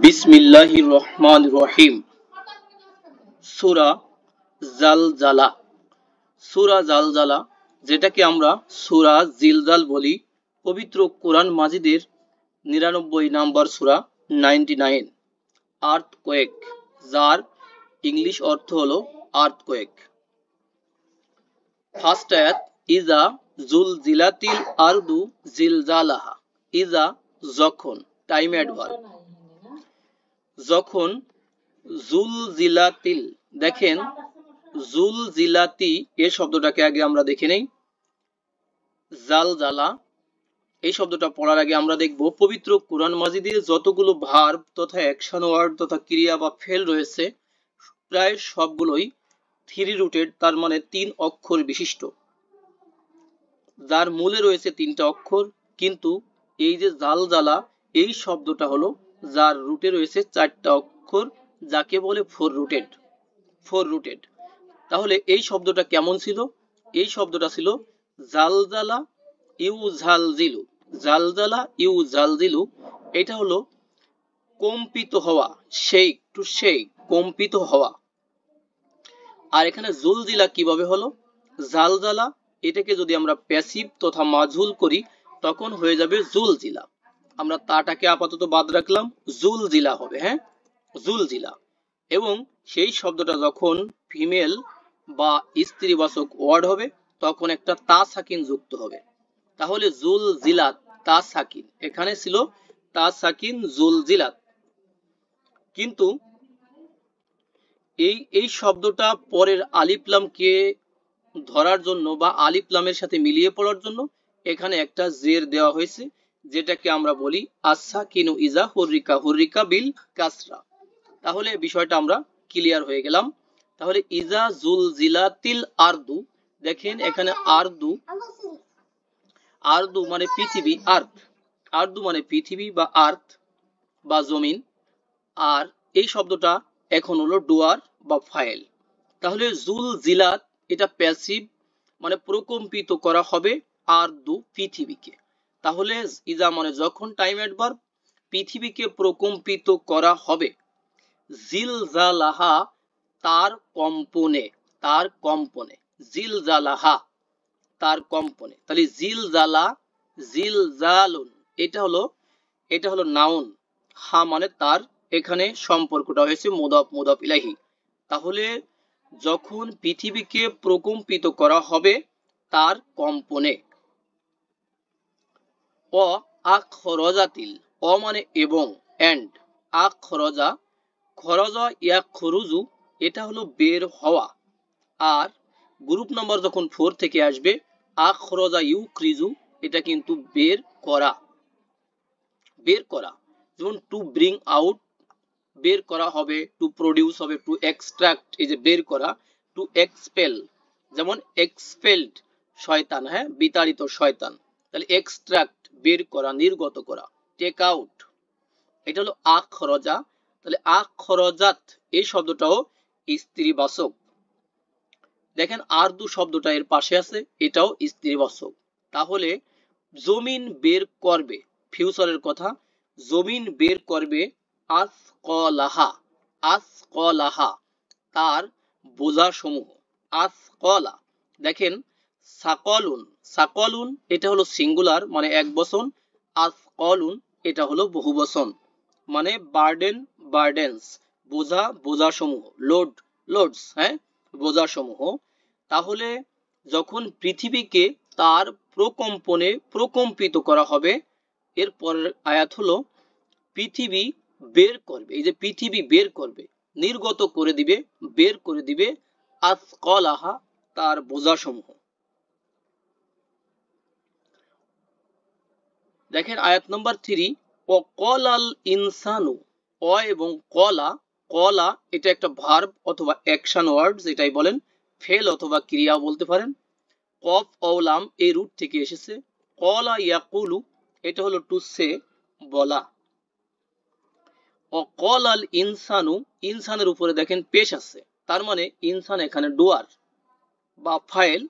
বিসমিল্লাহির রহমানির রহিম। সূরা জালজালা। সূরা জালজালা, যেটাকে আমরা সূরা জিলজাল বলি, পবিত্র কোরআন মাজিদের ৯৯ নম্বর সূরা, 99, আর্থকোয়েক, যার ইংলিশ অর্থ হলো আর্থকোয়েক। ফার্স্ট আয়াত, ইজা জুলজিলাতিল আরদু জিলজালাহা। ইজা যখন, টাইম অ্যাডভার্ব। যখন জুলজিলাতিল, দেখেন জুলজিলাতি এই শব্দটাকে আগে আমরা দেখে নেই। জালজালা এই শব্দটা পড়ার আগে আমরা দেখব পবিত্র কোরআন মাজিদে যতগুলো ভার্ব তথা অ্যাকশন ওয়ার্ড তথা ক্রিয়া বা ফেল রয়েছে প্রায় সবগুলোই থ্রি রুটেড, তার মানে 3 অক্ষর বিশিষ্ট, যার মূলে রয়েছে 3টা অক্ষর। কিন্তু এই যে জালজালা এই শব্দটা হলো যার রুটে রয়েছে 4টা অক্ষর, যাকে বলে ফোর রুটেড। তাহলে এই শব্দটা কেমন ছিল? এই শব্দটা ছিল জালজালা ইউজালজিলু। জালজালা ইউজালজিলু, এটা হলো কম্পিত হওয়া, শেক টু শেক, কম্পিত হওয়া। আর এখানে জুলজিলা কিভাবে হলো? জালজালা এটাকে যদি আমরা প্যাসিভ তথা মাজহুল করি তখন হয়ে যাবে জুলজিলা। আমরা তাটাকে আপাতত বাদ রাখলাম, জুলজিলা হবে। হ্যাঁ, জুলজিলা। এবং সেই শব্দটা যখন ফিমেল বা স্ত্রীবাচক ওয়ার্ড হবে তখন একটা তা সাকিন যুক্ত হবে। তাহলে জুলজিলাত, তা সাকিন, এখানে ছিল তা সাকিন জুলজিলাত। কিন্তু এই শব্দটা পরের আলিফলামকে ধরার জন্য বা আলিফলামের সাথে মিলিয়ে পড়ার জন্য এখানে একটা জের দেওয়া হয়েছে, যেটাকে আমরা বলি আসাকিনু ইজা হুররিকা, হুররিকা বিল কাসরা। তাহলে বিষয়টা আমরা ক্লিয়ার হয়ে গেলাম। তাহলে ইজা জুলজিলাতিল আরদু, দেখেন এখানে আরদু, আরদু মানে পৃথিবী, আর্থ। আরদু মানে পৃথিবী বা আর্থ বা জমিন। আর এই শব্দটা এখন হলো ডুয়ার বা ফাইল। তাহলে জুলজিলাত এটা প্যাসিভ, মানে প্রকম্পিত করা হবে আরদু, পৃথিবীকে। তাহলে ইজা মানে যখন, টাইম অ্যাডভার্ব, পৃথিবীকে প্রকম্পিত করা হবে। জিলজালাহা তার কম্পনে, তার কম্পনে, জিলজালাহা তার কম্পনে। তাহলে জিলজালা, জিলজালুন, এটা হলো নাউন। হা মানে তার, এখানে সম্পর্কটা হয়েছে মুদাফ মুদাফ ইলাইহি। তাহলে যখন পৃথিবীকে প্রকম্পিত করা হবে তার কম্পনে। অ আখরজাতিল, অ মানে এবং, এন্ড, আখরজা, খরজা ইয়াখরুজু, এটা হলো বের হওয়া। আর গ্রুপ নাম্বার যখন 4 থেকে আসবে, আখরজা ইউক্রিজু, এটা কিন্তু বের করা, বের করা। যেমন টু ব্রিং আউট, বের করা হবে, টু প্রডিউস হবে, টু এক্সট্রাক্ট, এই যে বের করা। টু এক্সপেল, যেমন এক্সপেলড, শয়তান, হ্যাঁ, বিতাড়িত শয়তান। তাহলে এক্সট্রাক্ট, বের করা, নির্গত করা। টেক আউট, এটা হলো আখরজা। তাহলে আখরজাত এই শব্দটাও স্ত্রীবাচক। দেখেন আরদু শব্দটা এর পাশে আছে, এটাও স্ত্রীবাচক। তাহলে জমিন বের করবে, ফিউচারের কথা, জমিন বের করবে আসকলাহা, আসকলাহা তার বোঝা সমূহ। আসকলা, দেখেন সাকলুন, সাকলুন এটা হলো সিঙ্গুলার মানে এক বচন, আসকলুন এটা হলো বহু বচন মানে বার্ডেন, বার্ডেন্স, বোঝা, বোঝা সমূহ, লোড, লোডস, হ্যাঁ, বোঝা সমূহ। তাহলে যখন পৃথিবীকে তার প্রকম্পনে প্রকম্পিত করা হবে, এর পরের আয়াত হলো পৃথিবী বের করবে, এই যে পৃথিবী বের করবে, নির্গত করে দিবে, বের করে দিবে আসকলাহা তার বোঝা সমূহ। দেখেন আয়াত নম্বর 3, অকলাল ইনসানু, অ এবং কলা, কলা এটা একটা ভার্ব অথবা অ্যাকশন ওয়ার্ড, যেটাই বলেন, ফেল অথবা ক্রিয়া বলতে পারেন। কফ অলাম এই রুট থেকে এসেছে। কলা ইয়াকুলু এটা হলো টু সে, বলা। অকলাল ইনসানু, ইনসানের উপরে দেখেন পেশ আছে, তার মানে ইনসান এখানে ডুয়ার বা ফাইল।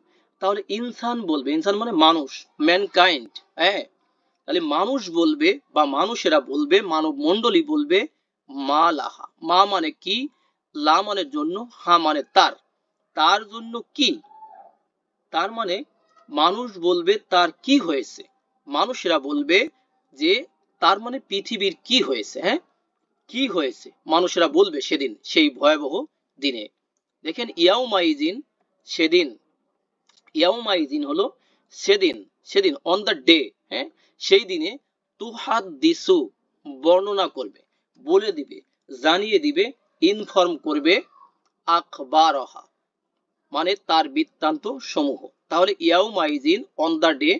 তাহলে ইনসান বলবে, ইনসান মানে মানুষ, ম্যানকাইন্ড, হ্যাঁ। তাহলে মানুষ বলবে বা মানুষেরা বলবে, মানব মণ্ডলী বলবে মা লাহা। মা মানে কি, লা মানে জন্য, হা মানে তার। তার জন্য কি, তার মানে মানুষ বলবে তার কি হয়েছে। মানুষেরা বলবে যে তার মানে পৃথিবীর কি হয়েছে। হ্যাঁ, কি হয়েছে মানুষেরা বলবে সেদিন, সেই ভয়াবহ দিনে। দেখেন ইয়াউমাইজিন, সেদিন। ইয়াউমাইজিন হলো সেদিন, সেদিন অন দ্য ডে। হ্যাঁ, সেই দিনে তুহাদ্দিসু বর্ণনা করবে, বলে দিবে, জানিয়ে দিবে, ইনফর্ম করবে, আখবারহা মানে তার বৃত্তান্ত সমূহ। তাহলে ইয়াউমাইজিন অন দ্য ডে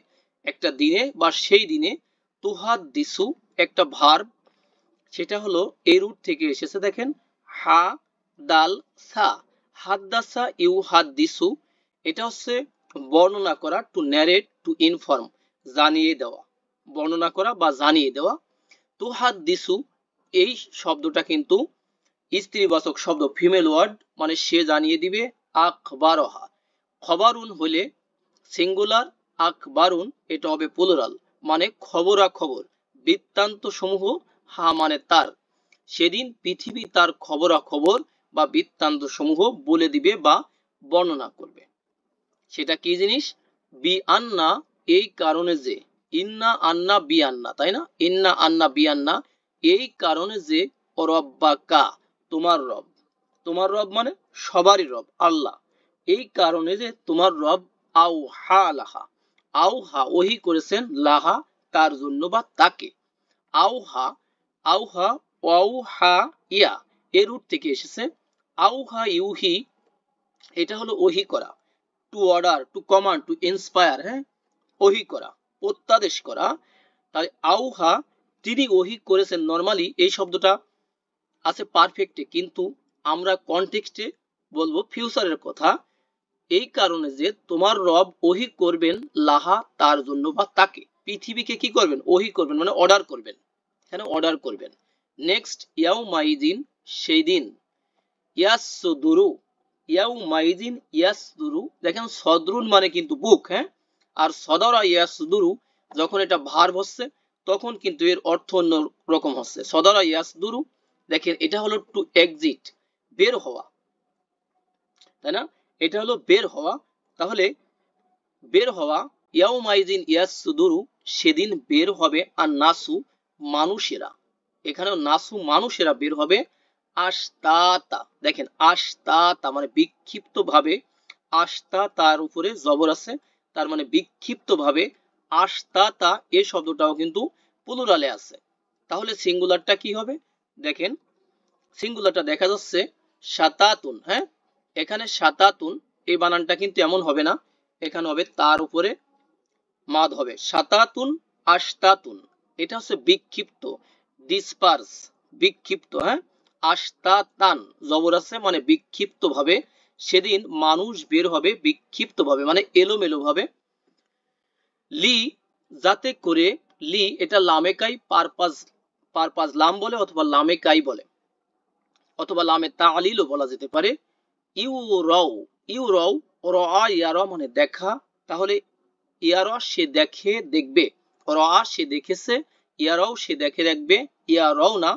একটা দিনে বা সেই দিনে, তুহাদ্দিসু একটা ভার্ব, সেটা হলো এই রুট থেকে এসেছে। দেখেন হা দাল সা, হাদ্দাসা ইউ হাদ্দিসু, এটা হচ্ছে বর্ণনা করা, টু ন্যারেট, টু ইনফর্ম, জানিয়ে দেওয়া, বর্ণনা করা বা জানিয়ে দেওয়া। তো হাদ্দিসু এই শব্দটা কিন্তু স্ত্রীবাচক শব্দ, ফিমেল ওয়ার্ড, মানে সে জানিয়ে দিবে। আখবারহা, খবরুন হলে সিঙ্গুলার, আখবারুন এটা হবে প্লুরাল, মানে খবরা খবর, বৃত্তান্ত সমূহ, হা মানে তার। সেদিন পৃথিবী তার খবরা খবর বা বৃত্তান্ত সমূহ বলে দিবে বা বর্ণনা করবে। সেটা কি জিনিস, বি আন্না এই কারণে যে, ইন্না আন্না বি আন্না, তাই না, ইন্না আন্না বি আন্না এই কারণে যে, রব্বাকা তোমার রব, তোমার রব মানে সবারই রব আল্লাহ, এই কারণে যে তোমার রব, আউ হা লাহা, আউ হা ওহি করেছেন, লাহা তার জন্য বা তাকে। আউ হা, আউ হা, ওয়াউ হা ইয়া এর রুট থেকে এসেছে। আউ হা ইউহি এটা হলো ওহি করা, to order, to command, to inspire. হ্যাঁ, ওহি করা, প্রত্যাদেশ করা। তাই আউহা তিনি ওহি করেছেন। নরমালি এই শব্দটা আছে পারফেক্টে, কিন্তু আমরা কনটেক্সটে বলবো ফিউচারের কথা। এই কারণে যে তোমার রব ওহি করবেন, লাহা তার জন্য বা তাকে, পৃথিবীকে কি করবেন, ওহি করবেন মানে অর্ডার করবেন, এখানে অর্ডার করবেন। নেক্সট ইয়াউমাইজিন সেই দিন, ইয়াসদুরু, ইয়াউমাইজিন ইয়াসদুরু, দেখেন সদরুন মানে কিন্তু বুক। হ্যাঁ, আর সদরা ইয়াসদুরু যখন এটা ভার্ব হচ্ছে তখন কিন্তু এর অর্থ অন্য রকম হচ্ছে। সদরা ইয়াসদুরু, দেখেন এটা হলো টু এক্সিট, বের হওয়া, তাই না, এটা হলো বের হওয়া। তাহলে বের হওয়া, ইয়াউমাইজিন ইয়াসদুরু সেদিন বের হবে, আর নাসু মানুষেরা, এখানেও নাসু মানুষেরা বের হবে, আশতাতা, দেখেন আশতাতা মানে বিক্ষিপ্ত ভাবে, আশতা তার উপরে জবর আছে, তার মানে বিক্ষিপ্ত ভাবে, আশতাতা এই শব্দটাও কিন্তু প্লুরালে আছে। তাহলে সিঙ্গুলারটা কি হবে, দেখেন সিঙ্গুলারটা দেখা যাচ্ছে সাতাতুন। হ্যাঁ, এখানে সাতাতুন এই বানানটা কিন্তু এমন হবে না, এখানে হবে তার উপরে মাদ হবে, সাতাতুন আশতাতুন, এটা হচ্ছে বিক্ষিপ্ত, ডিসপার্স, বিক্ষিপ্ত। হ্যাঁ, আশতাতান জবর আছে মানে বিক্ষিপ্ত ভাবে, সেদিন মানুষ বের হবে বিক্ষিপ্ত ভাবে মানে এলোমেলো ভাবে। লি যাতে করে, লি এটা লামেকাই পারপাজ, পারপাজ লাম বলে অথবা লামেকাই বলে, অথবা লামে তালিলও বলা যেতে পারে। ইউ রও, ইউ রও, র ইয়ার মানে দেখা, তাহলে ইয়ার সে দেখে দেখবে, র সে দেখেছে, ইয়ারও সে দেখে দেখবে, ইয়ারও না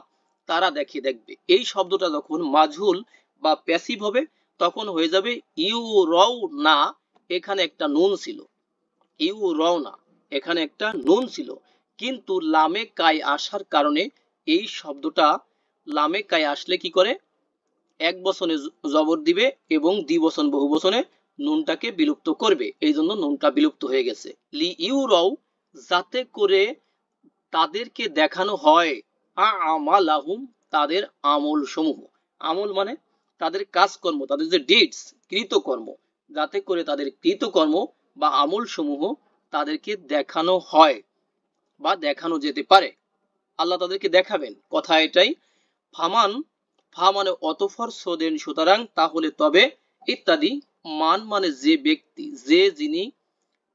তারা দেখে দেখবে। এই শব্দটা যখন মাজহুল বা প্যাসিভ হবে তখন হয়ে যাবে ইউ রও না, এখানে একটা নুন ছিল, ইউ রও না এখানে একটা নুন ছিল, কিন্তু লামে কাই আসার কারণে এই শব্দটা, লামে কাই আসলে কি করে, এক বচনে জবর দিবে এবং দ্বিবচন বহুবচনে নুনটাকে বিলুপ্ত করবে, এই জন্য নুনটা বিলুপ্ত হয়ে গেছে। লি ইউরাও যাতে করে তাদেরকে দেখানো হয়, আমালাহুম তাদের আমল সমূহ, আমল মানে তাদের কাজকর্ম, তাদের যে ডিডস কৃতকর্ম, যাতে করে তাদের কৃতকর্ম বা আমল সমূহ তাদেরকে দেখানো হয় বা দেখানো যেতে পারে। আল্লাহ তাদেরকে দেখাবেন, কথা এটাই। ফামান, ফা মানে অতঃপর, সদেন সুতরাং, তাহলে তবে, ইত্যাদি। মান মানে যে ব্যক্তি, যে যিনি,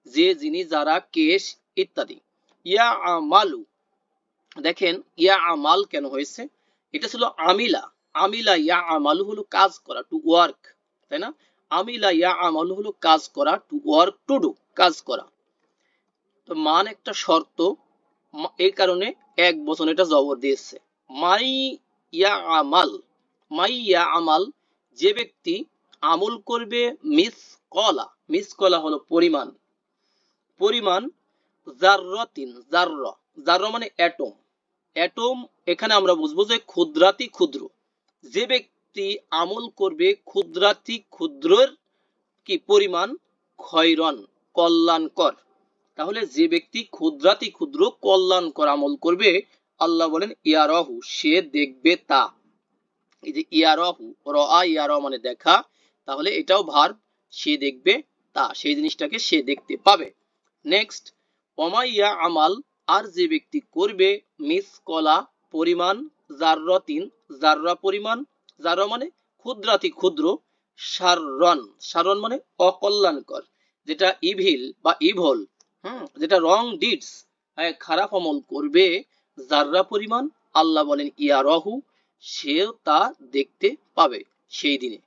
যে যিনি যারা কেশ ইত্যাদি। ইয়া আমালু, দেখেন ইয়া আমাল কেন হয়েছে, এটা ছিল আমিলা, আমিলা ইয়া আমালু হলো কাজ করা, টু ওয়ার্ক, তাই না, আমিলা ইয়া আমালু হলো কাজ করা, টু ওয়ার্ক, টু ডু কাজ করা। তো মান একটা শর্ত, এই কারণে এক বচন এটা জবর দিয়েছে। মাই ইয়া আমাল, মাই ইয়া আমাল, যে ব্যক্তি আমল করবে, মিসকলা, মিসকলা হলো পরিমাণ, পরিমাণ, জাররাতিন, জাররা, জাররা মানে অ্যাটম, অ্যাটম এখানে আমরা বুঝবো যে ক্ষুদ্রাতি ক্ষুদ্র, যে ব্যক্তি আমল করবে ক্ষুদ্রাতি ক্ষুদ্রের কি পরিমাণ, খয়রন, কল্যাণকর। তাহলে যে ব্যক্তি ক্ষুদ্রাতি ক্ষুদ্র কল্যাণকর আমল করবে, আল্লাহ বলেন ইয়ারাহু, সে দেখবে তা। এই যে ইয়ারাহু, ইয়ারা মানে দেখা, তাহলে এটাও ভার্ব, সে দেখবে তা, সেই জিনিসটাকে সে দেখতে পাবে। নেক্সট, ওমাইয়া আমাল, আর যে ব্যক্তি করবে, মিসকলা পরিমাণ, জাররাতিন, জাররা পরিমাণ, জাররা মানে ক্ষুদ্রাতি ক্ষুদ্র, শাররন, শাররন মানে অকল্যাণকর, যেটা ইভিল বা ইভল, যেটা রং ডিডস, খারাপ আমল করবে, জাররা পরিমাণ, আল্লাহ বলেন ইয়ারাহু, সেও তা দেখতে পাবে সেই দিনে।